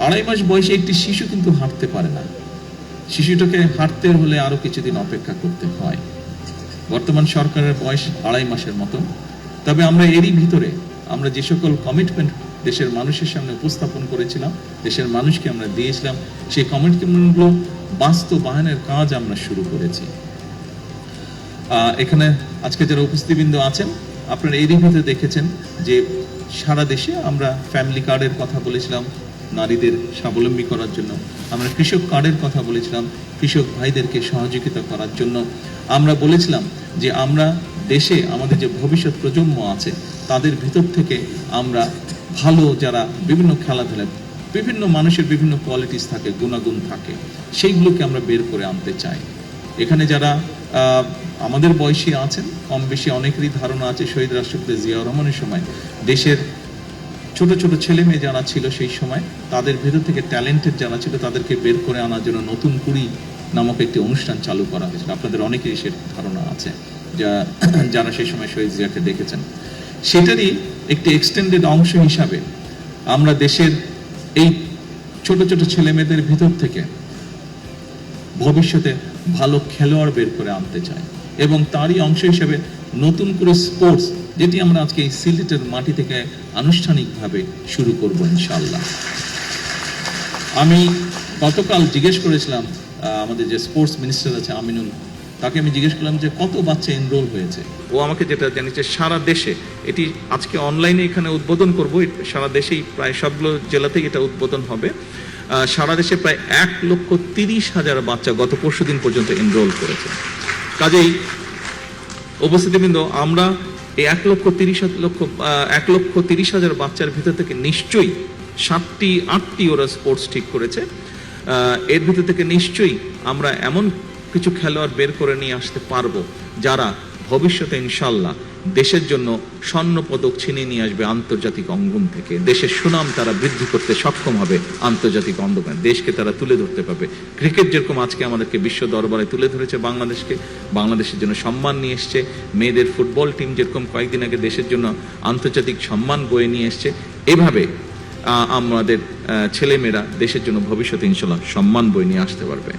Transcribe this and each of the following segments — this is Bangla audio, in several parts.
2.5 মাস বয়সে একটি শিশু কিন্তু হাঁটতে পারে না। শিশুটাকে হাঁটতে হলে আরো কিছুদিন অপেক্ষা করতে হয়। বর্তমান সরকারের বয়স 2.5 মাসের মতো। তবে আমরা এরই ভিতরে আমরা যে সকল কমিটমেন্ট দেশের মানুষের সামনে উপস্থাপন করেছিলাম, দেশের মানুষকে আমরা দিয়েছিলাম, সেই কমিটমেন্টগুলো বাস্তবায়নের কাজ আমরা শুরু করেছি। এখানে আজকে যারা উপস্থিতবৃন্দ আছেন, আপনারা এরই ভিতরে দেখেছেন যে সারা দেশে আমরা ফ্যামিলি কার্ডের কথা বলেছিলাম নারীদের স্বাবলম্বী করার জন্য, আমরা কৃষক কার্ডের কথা বলেছিলাম কৃষক ভাইদেরকে সহযোগিতা করার জন্য, আমরা বলেছিলাম যে আমরা দেশে আমাদের যে ভবিষ্যৎ প্রজন্ম আছে তাদের ভিতর থেকে আমরা ভালো যারা বিভিন্ন খেলাধুলা, বিভিন্ন মানুষের বিভিন্ন কোয়ালিটিস থাকে, গুণাগুণ থাকে, সেইগুলোকে আমরা বের করে আনতে চাই। এখানে যারা আমাদের বয়সী আছেন, কম বেশি অনেকেরই ধারণা আছে শহীদ রাষ্ট্রপতি জিয়াউর রহমানের সময় দেশের ছোট ছোট ছেলে মেয়ে যারা ছিল সেই সময় তাদের ভেতর থেকে ট্যালেন্টেড যারা ছিল তাদেরকে বের করে আনার জন্য নতুন কুড়ি নামক একটি অনুষ্ঠান চালু করা হয়েছিল। আপনাদের অনেকেরই সে ধারণা আছে যারা সেই সময় শহীদ জিয়াকে দেখেছেন। সেটারই একটি এক্সটেন্ডেড অংশ হিসাবে আমরা দেশের এই ছোট ছোট ছেলে মেয়েদের ভিতর থেকে ভবিষ্যতে ভালো খেলোয়াড় বের করে আনতে চাই এবং তারই অংশ হিসেবে নতুন করে স্পোর্টস, যেটি আমরা আজকে এই সিলেটের মাটি থেকে আনুষ্ঠানিকভাবে শুরু করব ইনশাআল্লাহ। আমি গতকাল জিজ্ঞেস করেছিলাম আমাদের যে স্পোর্টস মিনিস্টার আছে আমিনুল, তাকে আমি জিজ্ঞেস করলাম যে কত বাচ্চা এনরোল হয়েছে। ও আমাকে যেটা জানিয়েছে সারা দেশে, এটি আজকে অনলাইনে এখানে উদ্বোধন করব, সারা দেশেই প্রায় সবগুলো জেলাতেই এটা উদ্বোধন হবে। সারা দেশে প্রায় 1,30,000 বাচ্চা গত পরশুদিন পর্যন্ত এনরোল করেছে। কাজেই উপস্থিতিবৃন্দ, আমরা এই 1,30,000 বাচ্চার ভিতর থেকে নিশ্চয়ই 7-8টি ওরা স্পোর্টস ঠিক করেছে। এর ভিতর থেকে নিশ্চয়ই আমরা এমন কিছু খেলোয়াড় বের করে নিয়ে আসতে পারবো যারা ভবিষ্যতে ইনশাল্লাহ দেশের জন্য স্বর্ণ পদক ছিনিয়ে নিয়ে আসবে আন্তর্জাতিক অঙ্গন থেকে। দেশের সুনাম তারা বৃদ্ধি করতে সক্ষম হবে আন্তর্জাতিক অঙ্গনে, দেশকে তারা তুলে ধরতে পারবে। ক্রিকেট যেরকম আজকে আমাদেরকে বিশ্ব দরবারে তুলে ধরেছে বাংলাদেশকে, বাংলাদেশের জন্য সম্মান নিয়ে এসছে, মেয়েদের ফুটবল টিম যেরকম কয়েকদিন আগে দেশের জন্য আন্তর্জাতিক সম্মান বয়ে নিয়ে এসছে, এভাবে আমাদের ছেলেমেয়েরা দেশের জন্য ভবিষ্যতে ইনশাল্লাহ সম্মান বয়ে নিয়ে আসতে পারবে।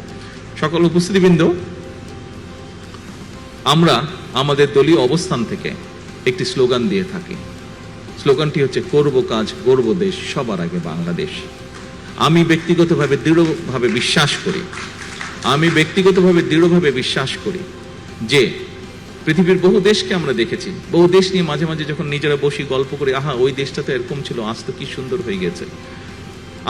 সকল উপস্থিতিবৃন্দ, আমরা আমাদের দলীয় অবস্থান থেকে একটি স্লোগান দিয়ে থাকি। স্লোগানটি হচ্ছে করব কাজ গর্ব দেশ, সবার আগে বাংলাদেশ। আমি ব্যক্তিগতভাবে দৃঢ়ভাবে বিশ্বাস করি যে পৃথিবীর বহু দেশকে আমরা দেখেছি, বহু দেশ নিয়ে মাঝে মাঝে যখন নিজেরা বসি গল্প করি, আহা ওই দেশটা তো এরকম ছিল, আজ তো কি সুন্দর হয়ে গেছে।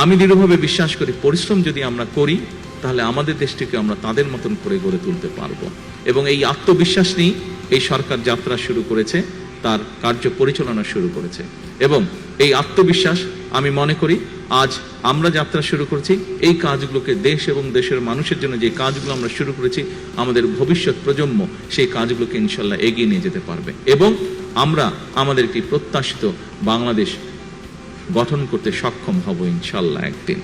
আমি দৃঢ়ভাবে বিশ্বাস করি পরিশ্রম যদি আমরা করি তাহলে আমাদের দেশটিকে আমরা তাদের মতন করে গড়ে তুলতে পারবো। এবং এই আত্মবিশ্বাস নিয়ে এই সরকার যাত্রা শুরু করেছে, তার কার্য পরিচালনা শুরু করেছে। এবং এই আত্মবিশ্বাস আমি মনে করি আজ আমরা যাত্রা শুরু করেছি, এই কাজগুলোকে দেশ এবং দেশের মানুষের জন্য যে কাজগুলো আমরা শুরু করেছি, আমাদের ভবিষ্যৎ প্রজন্ম সেই কাজগুলোকে ইনশাল্লাহ এগিয়ে নিয়ে যেতে পারবে এবং আমরা আমাদের একটি প্রত্যাশিত বাংলাদেশ গঠন করতে সক্ষম হব ইনশাল্লাহ একদিন।